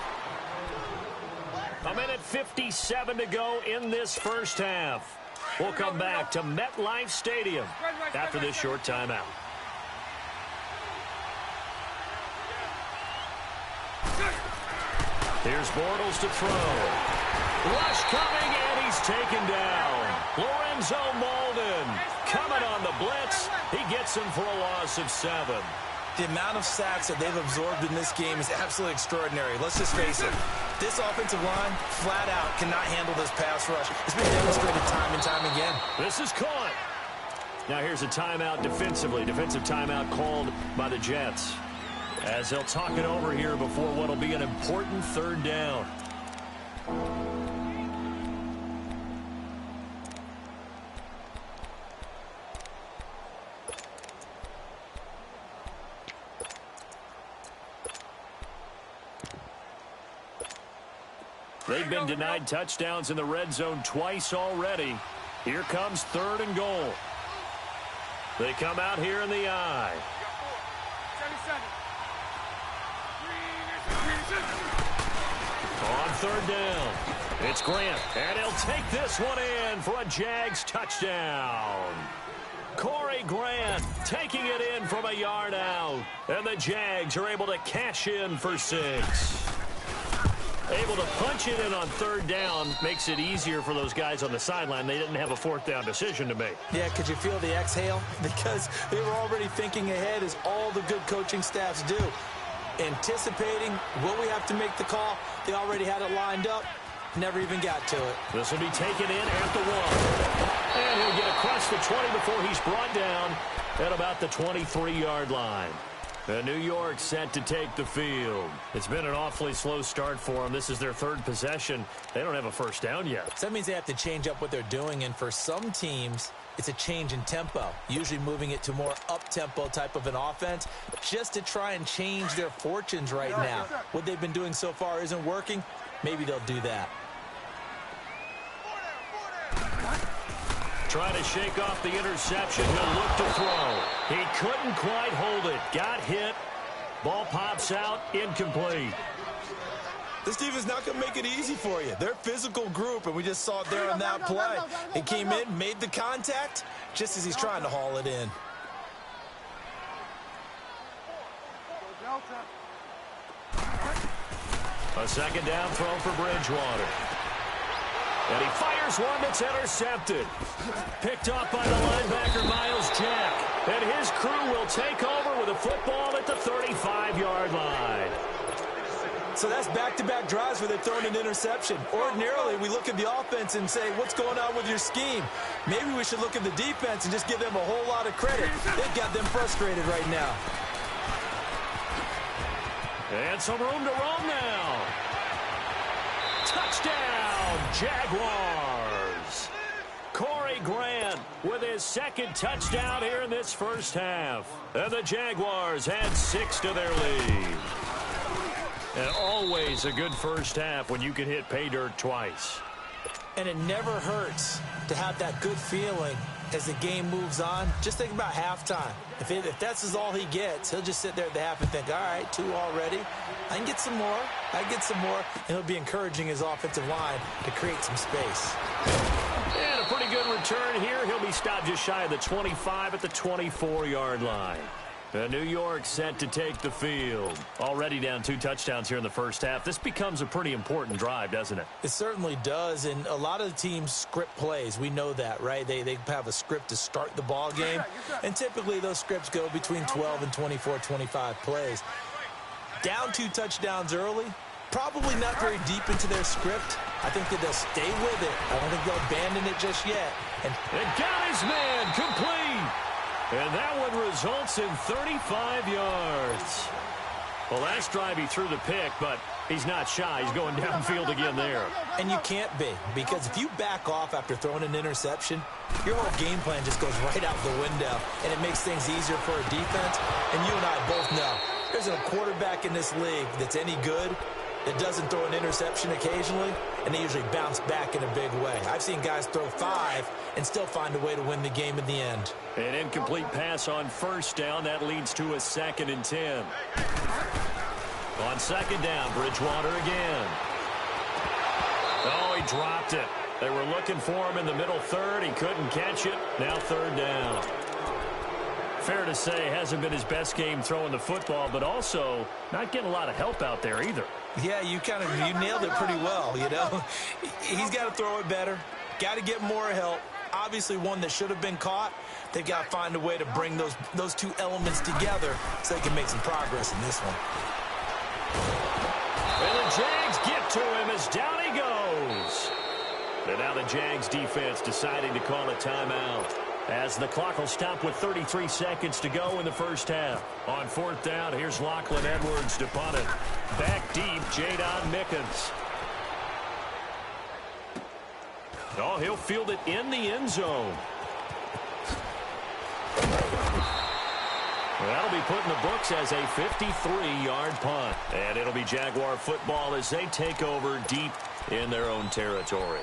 [SPEAKER 1] A minute 57 to go in this first half. We'll come back to MetLife Stadium after this short timeout. Here's Bortles to throw. Rush coming, and he's taken down. Lorenzo Molden coming on the blitz. He gets him for a loss of 7.
[SPEAKER 3] The amount of sacks that they've absorbed in this game is absolutely extraordinary. Let's just face it. This offensive line, flat out, cannot handle this pass rush. It's been demonstrated time and time again.
[SPEAKER 1] This is caught. Now here's a timeout defensively. Defensive timeout called by the Jets, as they'll talk it over here before what will be an important third down. They've been denied touchdowns in the red zone twice already. Here comes 3rd and goal. They come out here in the I. 77. On 3rd down, it's Grant, and he'll take this one in for a Jags touchdown. Corey Grant taking it in from a yard out, and the Jags are able to cash in for 6. Able to punch it in on 3rd down makes it easier for those guys on the sideline. They didn't have a 4th down decision to make.
[SPEAKER 3] Yeah, could you feel the exhale? Because they were already thinking ahead, as all the good coaching staffs do. Anticipating, will we have to make the call? They already had it lined up. Never even got to it.
[SPEAKER 1] This will be taken in at the 1. And he'll get across the 20 before he's brought down at about the 23-yard line. And New York set to take the field. It's been an awfully slow start for them. This is their 3rd possession. They don't have a first down yet.
[SPEAKER 3] So that means they have to change up what they're doing, and for some teams, it's a change in tempo, usually moving it to more up-tempo type of an offense, just to try and change their fortunes right now. What they've been doing so far isn't working. Maybe they'll do that.
[SPEAKER 1] Trying to shake off the interception. He'll look to throw. He couldn't quite hold it. Got hit. Ball pops out. Incomplete.
[SPEAKER 3] This defense is not going to make it easy for you. They're a physical group, and we just saw it there on that play. He came in, made the contact, just as he's trying to haul it in.
[SPEAKER 1] A 2nd down throw for Bridgewater. And he fires one that's intercepted. Picked off by the linebacker, Miles Jack. And his crew will take over with a football at the 35-yard line.
[SPEAKER 3] So that's back-to-back drives where they're throwing an interception. Ordinarily, we look at the offense and say, what's going on with your scheme? Maybe we should look at the defense and just give them a whole lot of credit. They've got them frustrated right now.
[SPEAKER 1] And some room to roam now. Touchdown, Jaguars. Corey Grant with his 2nd touchdown here in this first half. And the Jaguars add 6 to their lead. And always a good first half when you can hit pay dirt twice.
[SPEAKER 3] And it never hurts to have that good feeling as the game moves on. Just think about halftime. If that's all he gets, he'll just sit there at the half and think, all right, 2 already. I can get some more. I can get some more. And he'll be encouraging his offensive line to create some space.
[SPEAKER 1] And a pretty good return here. He'll be stopped just shy of the 25 at the 24-yard line. New York set to take the field. Already down 2 touchdowns here in the first half. This becomes a pretty important drive, doesn't it?
[SPEAKER 3] It certainly does, and a lot of the teams script plays. We know that, right? They have a script to start the ball game, and typically those scripts go between 12 and 24, 25 plays. Down 2 touchdowns early, probably not very deep into their script. I think that they'll stay with it. I don't think they'll abandon it just yet. And
[SPEAKER 1] got his man complete. And that one results in 35 yards. Well, last drive he threw the pick, but he's not shy. He's going downfield again there.
[SPEAKER 3] And you can't be, because if you back off after throwing an interception, your whole game plan just goes right out the window, and it makes things easier for a defense. And you and I both know there's a quarterback in this league that's any good that doesn't throw an interception occasionally, and they usually bounce back in a big way. I've seen guys throw 5 and still find a way to win the game in the end.
[SPEAKER 1] An incomplete pass on first down. That leads to a 2nd and 10. On 2nd down, Bridgewater again. Oh, he dropped it. They were looking for him in the middle third. He couldn't catch it. Now 3rd down. Fair to say, hasn't been his best game throwing the football, but also not getting a lot of help out there either.
[SPEAKER 3] Yeah, you nailed it pretty well, you know. He's got to throw it better. Got to get more help. Obviously one that should have been caught. They've got to find a way to bring those 2 elements together so they can make some progress in this one.
[SPEAKER 1] And the Jags get to him as down he goes. And now the Jags defense deciding to call a timeout, as the clock will stop with 33 seconds to go in the first half. On 4th down, here's Lachlan Edwards to punt it. Back deep, Jadon Mickens. Oh, he'll field it in the end zone. That'll be put in the books as a 53-yard punt. And it'll be Jaguar football as they take over deep in their own territory.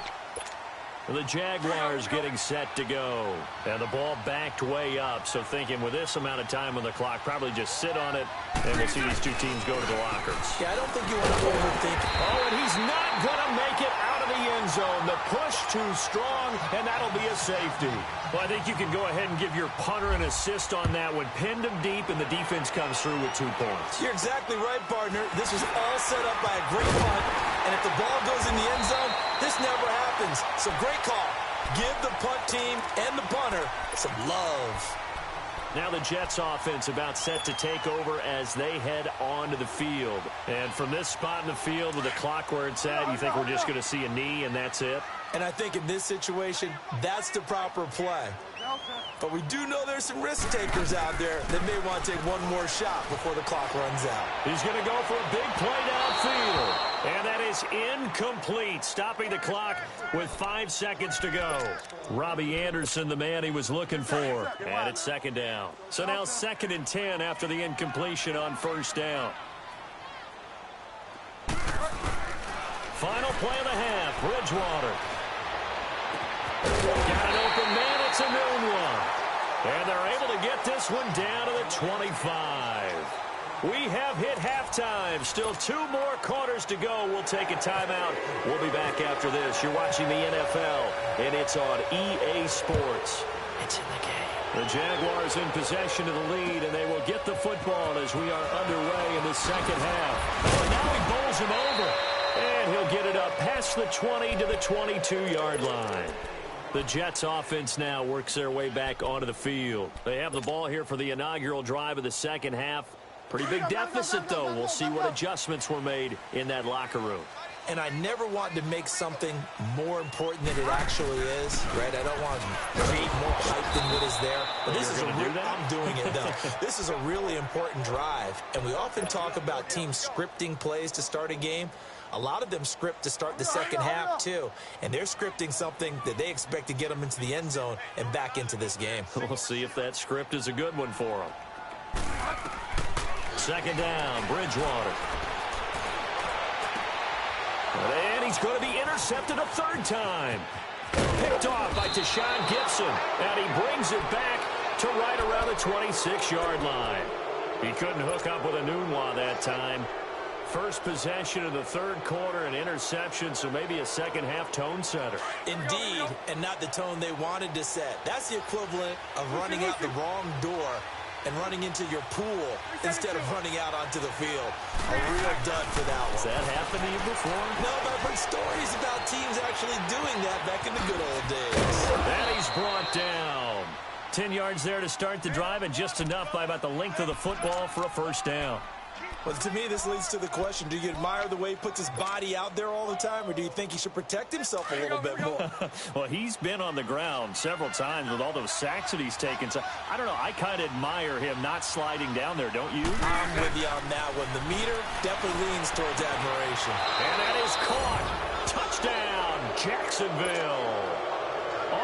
[SPEAKER 1] The Jaguars getting set to go. And the ball backed way up. So thinking with this amount of time on the clock, probably just sit on it, and we'll see these 2 teams go to the lockers.
[SPEAKER 3] Yeah, I don't think you want to overthink.
[SPEAKER 1] Oh, and he's not going to make it out of the end zone. The push too strong, and that'll be a safety. Well, I think you can go ahead and give your punter an assist on that one. Pinned him deep, and the defense comes through with 2 points.
[SPEAKER 3] You're exactly right, partner. This was all set up by a great punt, and if the ball goes in the end zone, this never happens. So great call. Give the punt team and the punter some love.
[SPEAKER 1] Now the Jets offense about set to take over as they head onto the field. And from this spot in the field with the clock where it's at, you think we're just going to see a knee and that's it?
[SPEAKER 3] And I think in this situation, that's the proper play. But we do know there's some risk takers out there that may want to take one more shot before the clock runs out.
[SPEAKER 1] He's going to go for a big play downfield. And that is incomplete, stopping the clock with 5 seconds to go. Robbie Anderson, the man he was looking for. And it's 2nd down. So now 2nd and 10 after the incompletion on 1st down. Final play of the half, Bridgewater. Got an open man, it's a noon one. And they're able to get this one down to the 25. We have hit halftime. Still 2 more quarters to go. We'll take a timeout. We'll be back after this. You're watching the NFL, and it's on EA Sports.
[SPEAKER 3] It's in the game.
[SPEAKER 1] The Jaguars in possession of the lead, and they will get the football as we are underway in the second half. Oh, now he bowls him over, and he'll get it up past the 20 to the 22-yard line. The Jets offense now works their way back onto the field. They have the ball here for the inaugural drive of the second half. Pretty big deficit, though. We'll see what adjustments were made in that locker room.
[SPEAKER 3] And I never want to make something more important than it actually is, right? I don't want to create more hype than what is there. But this is I'm doing it, though. This is a really important drive. And we often talk about teams scripting plays to start a game. A lot of them script to start the second half, too. And they're scripting something that they expect to get them into the end zone and back into this game.
[SPEAKER 1] We'll see if that script is a good one for them. 2nd down, Bridgewater. And he's going to be intercepted a 3rd time. Picked off by Tashawn Gibson. And he brings it back to right around the 26-yard line. He couldn't hook up with a Nunwa that time. First possession of the 3rd quarter, an interception, so maybe a second-half tone setter.
[SPEAKER 3] Indeed, and not the tone they wanted to set. That's the equivalent of running out the wrong door and running into your pool instead of running out onto the field. A real dud for that one.
[SPEAKER 1] Has that happened to you before?
[SPEAKER 3] No, but I've heard stories about teams actually doing that back in the good old days.
[SPEAKER 1] And he's brought down. 10 yards there to start the drive, and just enough by about the length of the football for a first down.
[SPEAKER 3] Well, to me, this leads to the question, do you admire the way he puts his body out there all the time, or do you think he should protect himself a little bit more?
[SPEAKER 1] Well, he's been on the ground several times with all those sacks that he's taken. So, I don't know, I kind of admire him not sliding down there, don't you?
[SPEAKER 3] I'm with you on that one. The meter definitely leans towards admiration.
[SPEAKER 1] And that is caught. Touchdown, Jacksonville.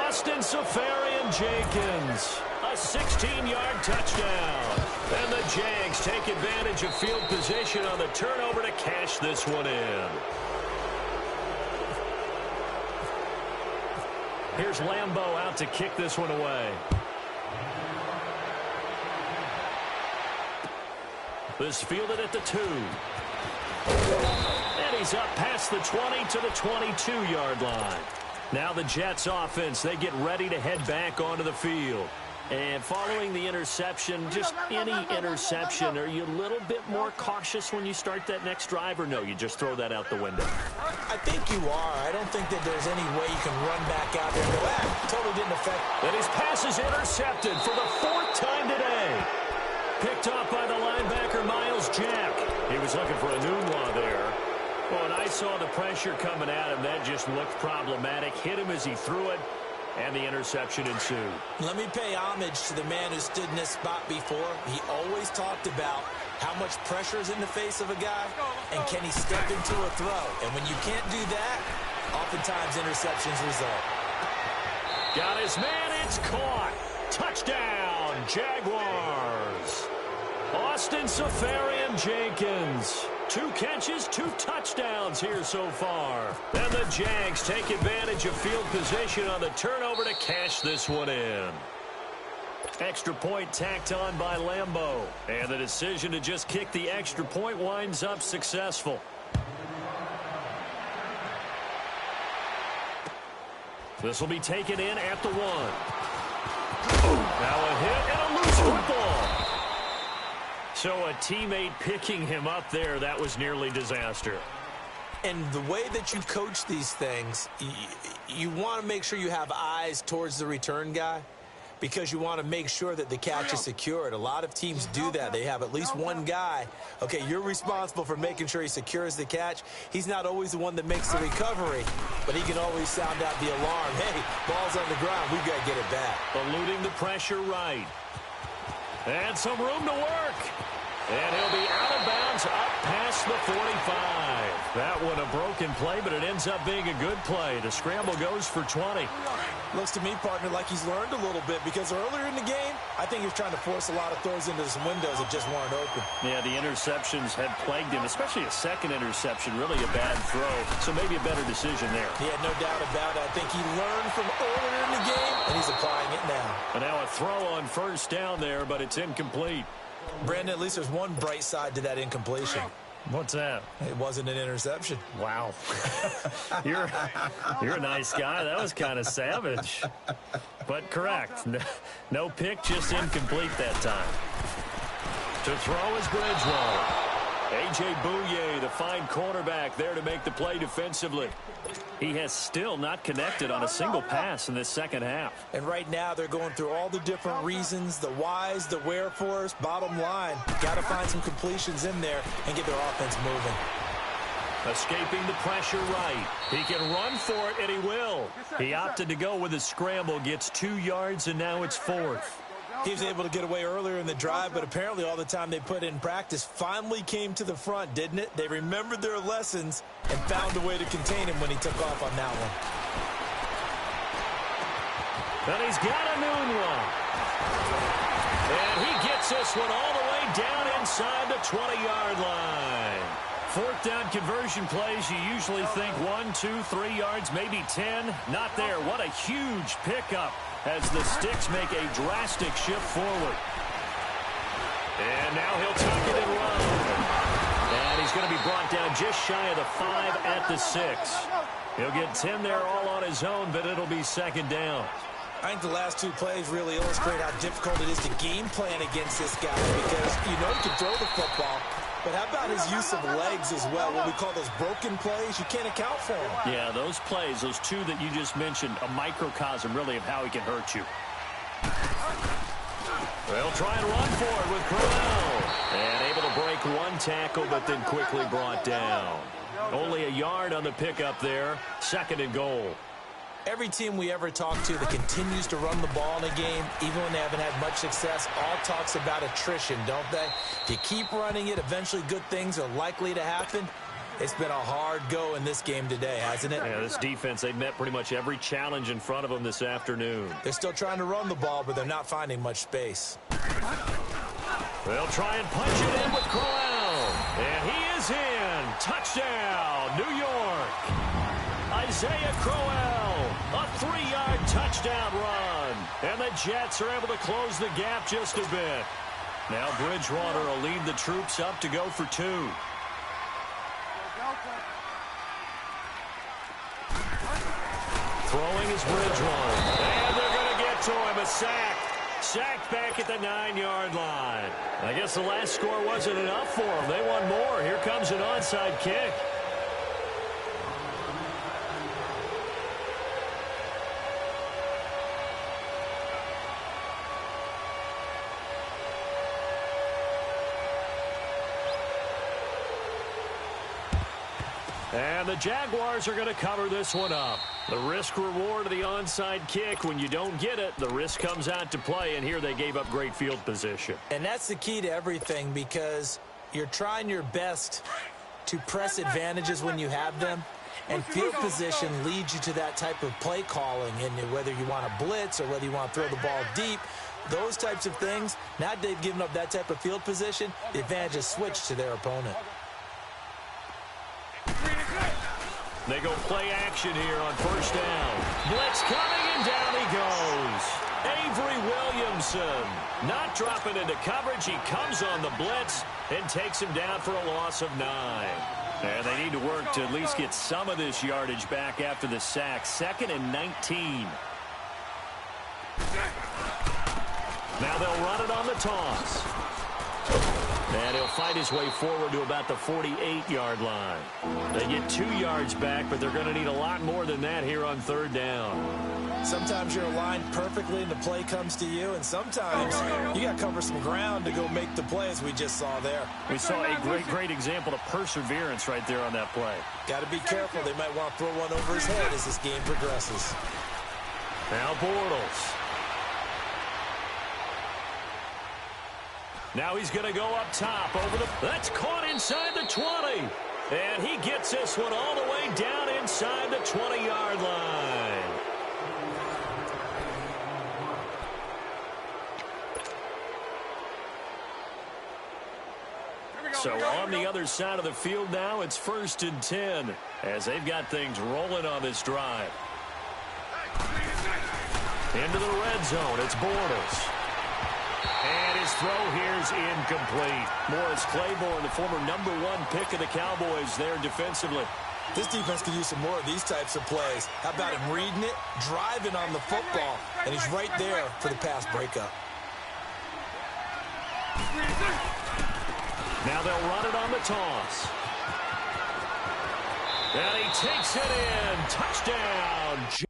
[SPEAKER 1] Austin Seferian-Jenkins. A 16-yard touchdown. And the Jags take advantage of field position on the turnover to cash this one in. Here's Lambeau out to kick this one away. This fielded at the 2. And he's up past the 20 to the 22-yard line. Now the Jets offense, they get ready to head back onto the field. And following the interception, just any interception, are you a little bit more cautious when you start that next drive, or no, you just throw that out the window?
[SPEAKER 3] I think you are. I don't think that there's any way you can run back out there and go, totally didn't affect.
[SPEAKER 1] And his pass is intercepted for the 4th time today. Picked off by the linebacker, Miles Jack. He was looking for a Nunwa there. Well, when I saw the pressure coming at him, that just looked problematic. Hit him as he threw it. And the interception ensued.
[SPEAKER 3] Let me pay homage to the man who stood in this spot before. He always talked about how much pressure is in the face of a guy, and can he step into a throw. And when you can't do that, oftentimes interceptions result.
[SPEAKER 1] Got his man, it's caught. Touchdown, Jaguars. Austin Seferian-Jenkins. 2 catches, 2 touchdowns here so far. And the Jags take advantage of field position on the turnover to cash this one in. Extra point tacked on by Lambeau. And the decision to just kick the extra point winds up successful. This will be taken in at the 1. Now a hit and a loose football. So a teammate picking him up there, that was nearly disaster.
[SPEAKER 3] And the way that you coach these things, you want to make sure you have eyes towards the return guy, because you want to make sure that the catch is secured. A lot of teams do that. They have at least one guy. Okay, you're responsible for making sure he secures the catch. He's not always the one that makes the recovery, but he can always sound out the alarm. Hey, ball's on the ground. We've got to get it back.
[SPEAKER 1] Eluding the pressure right. And some room to work. And he'll be out of bounds up past the 45. That one a broken play, but it ends up being a good play. The scramble goes for 20.
[SPEAKER 3] Looks to me, partner, like he's learned a little bit, because earlier in the game, I think he was trying to force a lot of throws into some windows that just weren't open.
[SPEAKER 1] Yeah, the interceptions had plagued him, especially a second interception, really a bad throw. So maybe a better decision there.
[SPEAKER 3] Yeah, no doubt about it. I think he learned from earlier in the game, and he's applying it now.
[SPEAKER 1] And now a throw on first down there, but it's incomplete.
[SPEAKER 3] Brandon, at least there's one bright side to that incompletion.
[SPEAKER 1] What's that?
[SPEAKER 3] It wasn't an interception.
[SPEAKER 1] Wow. You're a nice guy. That was kind of savage. But correct. No pick, just incomplete that time. To throw is Bridgewater. A.J. Bouye, the fine cornerback, there to make the play defensively. He has still not connected on a single pass in this second half.
[SPEAKER 3] And right now they're going through all the different reasons, the whys, the wherefores. Bottom line, got to find some completions in there and get their offense moving.
[SPEAKER 1] Escaping the pressure right. He can run for it, and he will. He opted to go with a scramble, gets 2 yards, and now it's 4th.
[SPEAKER 3] He was able to get away earlier in the drive, but apparently all the time they put in practice finally came to the front, didn't it? They remembered their lessons and found a way to contain him when he took off on that one.
[SPEAKER 1] And he's got a Nunwa. And he gets this one all the way down inside the 20-yard line. 4th down conversion plays, you usually think 1, 2, 3 yards, maybe 10. Not there. What a huge pickup as the sticks make a drastic shift forward. And now he'll tuck it and run. And he's going to be brought down just shy of the 5 at the 6. He'll get 10 there all on his own, but it'll be 2nd down.
[SPEAKER 3] I think the last two plays really illustrate how difficult it is to game plan against this guy because you know he can throw the football, but how about his use of legs as well? What we call those broken plays, you can't account for them.
[SPEAKER 1] Yeah, those plays, those two that you just mentioned, a microcosm really of how he can hurt you. They'll try and run for it with Crowell. And able to break one tackle, but then quickly brought down. Only a yard on the pickup there. 2nd and goal.
[SPEAKER 3] Every team we ever talk to that continues to run the ball in a game, even when they haven't had much success, all talks about attrition, don't they? If you keep running it, eventually good things are likely to happen. It's been a hard go in this game today, hasn't it?
[SPEAKER 1] Yeah, this defense, they've met pretty much every challenge in front of them this afternoon.
[SPEAKER 3] They're still trying to run the ball, but they're not finding much space.
[SPEAKER 1] They'll try and punch it in with Crowell. And he is in. Touchdown, New York. Isaiah Crowell, a 3-yard touchdown run. And the Jets are able to close the gap just a bit. Now Bridgewater will lead the troops up to go for 2. Throwing is Bridgewater. And they're going to get to him. A sack. Sacked back at the 9-yard line. I guess the last score wasn't enough for them. They want more. Here comes an onside kick. And the Jaguars are going to cover this one up. The risk-reward of the onside kick, when you don't get it, the risk comes out to play, and here they gave up great field position.
[SPEAKER 3] And that's the key to everything because you're trying your best to press advantages when you have them, and field position leads you to that type of play calling, and whether you want to blitz or whether you want to throw the ball deep, those types of things, now that they've given up that type of field position, the advantage is switched to their opponent.
[SPEAKER 1] They go play action here on 1st down. Blitz coming, and down he goes. Avery Williamson not dropping into coverage. He comes on the blitz and takes him down for a loss of 9. And they need to work to at least get some of this yardage back after the sack. 2nd and 19. Now they'll run it on the toss. And he'll fight his way forward to about the 48-yard line. They get 2 yards back, but they're going to need a lot more than that here on 3rd down.
[SPEAKER 3] Sometimes you're aligned perfectly and the play comes to you, and sometimes you got to cover some ground to go make the play, as we just saw there.
[SPEAKER 1] We saw a great example of perseverance right there on that play.
[SPEAKER 3] Got to be careful. They might want to throw one over his head as this game progresses.
[SPEAKER 1] Now Bortles. Now he's going to go up top over the... That's caught inside the 20. And he gets this one all the way down inside the 20-yard line. So on the other side of the field now, it's 1st and 10 as they've got things rolling on this drive. Into the red zone, it's Bortles. And his throw here is incomplete. Morris Claiborne, the former #1 pick of the Cowboys there defensively.
[SPEAKER 3] This defense could use some more of these types of plays. How about him reading it, driving on the football, and he's right there for the pass breakup.
[SPEAKER 1] Now they'll run it on the toss. And he takes it in. Touchdown.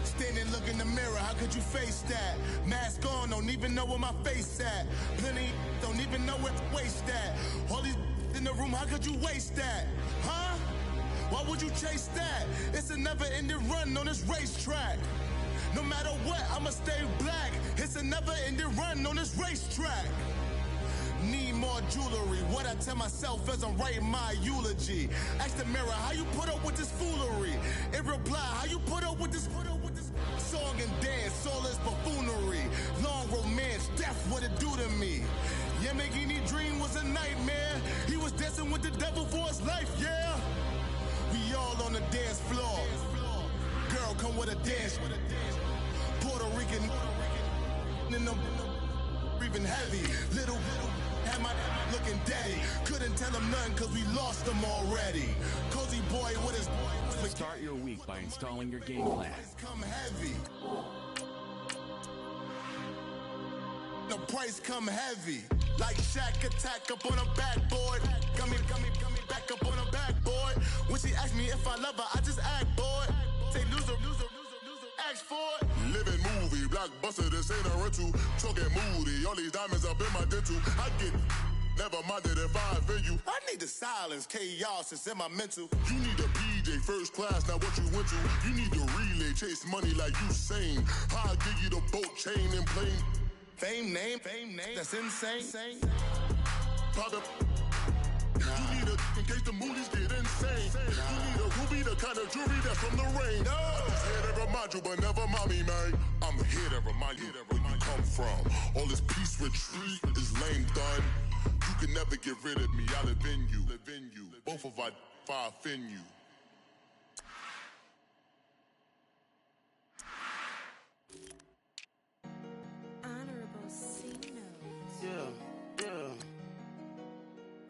[SPEAKER 8] Standing, look in the mirror, how could you face that? Mask on, don't even know where my face at. Plenty, don't even know where to waste that. All these in the room, how could you waste that? Huh? Why would you chase that? It's a never-ending run on this racetrack. No matter what, I'ma stay black. It's a never-ending run on this racetrack. Need more jewelry. What I tell myself as I'm writing my eulogy. Ask the mirror, how you put up with this foolery? It reply, how you put up with this song and dance, all this buffoonery. Long romance, death, what it do to me? Yamagini dream was a nightmare. He was dancing with the devil for his life, yeah. We all on the dance floor. Girl, come with a dance. Puerto Rican in them breathing heavy. Little had my looking daddy. Couldn't tell him nothing cause we lost him already. Cozy boy with his
[SPEAKER 9] Start your week by installing your game plan.
[SPEAKER 8] Come heavy. The price come heavy. Like Shaq attack up on a backboard. Gummy, back up on a backboard. When she asked me if I love her, I just act bored. Say loser, ask for it. Living movie, blockbuster, this ain't a rental. Talking moody, all these diamonds up in my dental. I get never minded if I offend you. I need the silence, chaos is in my mental. You need a PJ, first class, not what you went to. You need the relay, chase money like you sane. I'll give you the boat, chain, and plane. Fame name, that's insane. Private. You need a in case the movies get insane. You need a ruby, the kind of jewelry that's from the rain. No. I'm just here to remind you, but never mommy, man. I'm here to remind you where you come from. All this peace retreat is lame done. You can never get rid of me. I live in you. Both of our fire offend you.
[SPEAKER 5] Honorable C notes.
[SPEAKER 10] Yeah.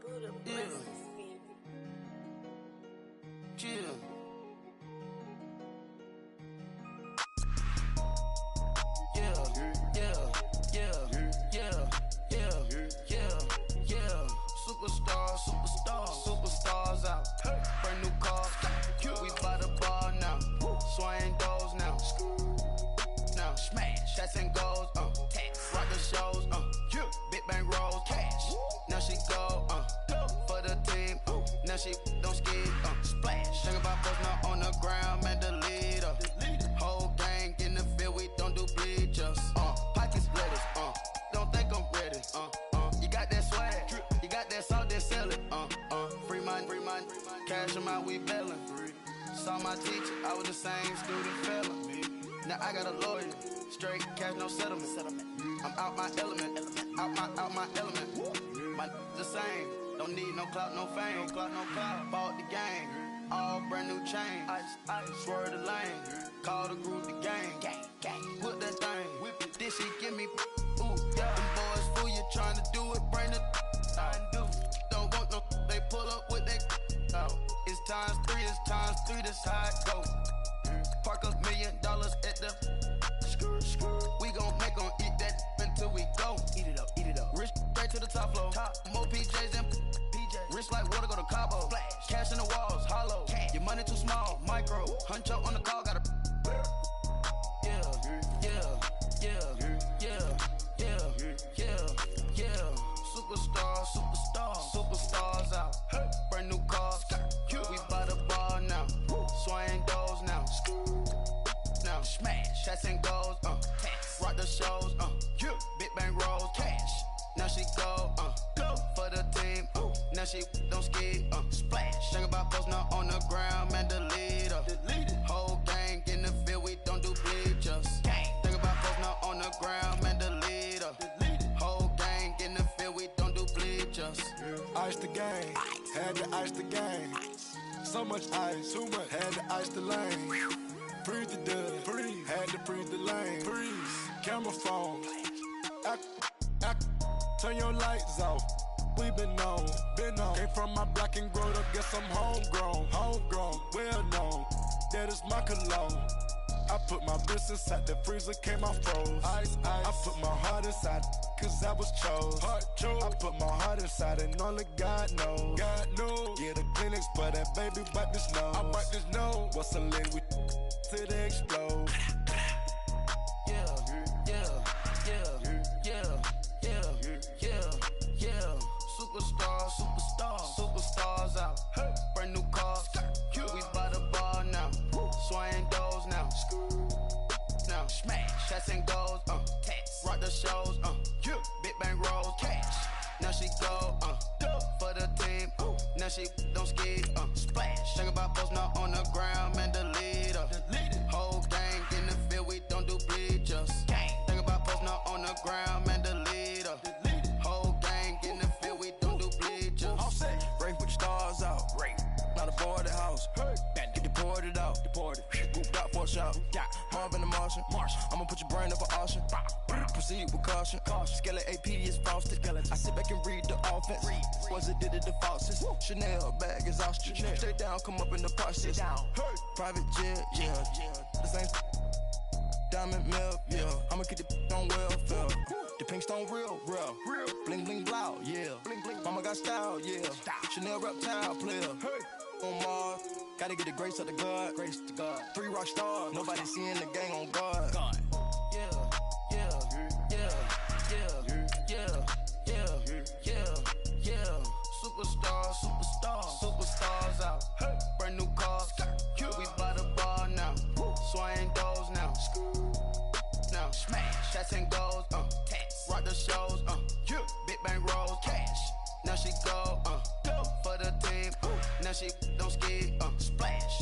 [SPEAKER 5] Buddha
[SPEAKER 10] Yeah.
[SPEAKER 5] blessings me.
[SPEAKER 10] Chill. Superstars out. Brand new cars. We by the bar now. Swaying doors now. Now smash. Shots and goals. Rock the shows. Big bang rolls. Cash. Now she go. For the team. Now she don't skid. Splash. Think about us now on the ground. Man, the leader. Whole gang in the field. We don't do bleachers. Pockets lettuce. Don't think I'm ready. You got that swag. You got that salt, then sell it. Free mind. Cash amount, we bailin'. Saw my teacher, I was the same student fella. Now I got a lawyer. Straight cash, no settlement. I'm out my element. Out my element. My the same. Don't need no clout, no fame. Bought the game. All brand new chain. Ice. Swerve the lane. Call the group the gang. Put that thing. Whip it. This shit give me. Ooh, yeah. Them boys fool you trying to do it. Bring the. Don't want no. They pull up with that. It's times three. This how it go. Park $1 million at the. We gon' make 'em eat that until we go. Eat it up. Rich straight to the top floor. More PJs and rich like water go to Cabo. Splash. Cash in the walls, hollow. Your money too small, micro. Huncho on the call, got a. Superstars out. Brand new cars. We by the bar now. Swaying doors now. Now smash. Shots and goals. Rock the shows. Big bang rolls. Cash. Now she go. For the team. Now she don't skid. Splash. Think about post now on the ground. Man, the leader. Whole gang in the field. We don't do bleachers. Think about post now on the ground. Man, the leader. Whole gang in the field. We don't do bleachers.
[SPEAKER 11] Ice the game, had to ice the game. So much ice, too much, had to ice the lane. Freeze the dud, had to freeze the lane. Camera phone, turn your lights off. We been on. Came from my block and growed up, guess I'm homegrown, well known. That is my cologne. I put my wrist inside the freezer, came off froze. Ice. I put my heart inside, cause I was chose. I put my heart inside and only God knows. Yeah, the clinics, but that baby wipe this nose. I wipe this nose. What's a leg with till they explode? Superstars out. Brand new cars. We by the bar now. Swaying doors now. Now smash. Shots and goals. Rock the shows. Big bang rolls. Cash. Now she
[SPEAKER 10] Now she don't ski, splash. Think about posting up on the ground, man, delete her. Whole gang in the field, we don't do bleachers. Think about posting up on the ground, man, delete her. Whole gang in the field, we don't do bleachers.
[SPEAKER 11] All set. Rafe with the stars out. Not a boarded house. Get deported out. Moved out for a shot. Marvin the Martian. I'ma put your brain up for auction. Proceed with caution. Skeleton AP is frosted. I sit back and read the offense. Was it did it the faucets? Chanel bag is ostrich. Stay down, come up in the process. Private jet, yeah. This ain't diamond milk, yeah. I'ma keep the on welfare. The pink stone real. Bling bling blow, yeah. Mama got style, yeah. Chanel reptile player. On Mars, gotta get the grace of the God. 3 rock stars, nobody seeing the gang on guard. Yeah. Superstars out. Brand new cars. We by the bar now. Swaying doors now. Now smash. Shots and goals. Rock the shows. Big bang rolls. Cash. Now she go. For the team. Now she don't ski. Splash.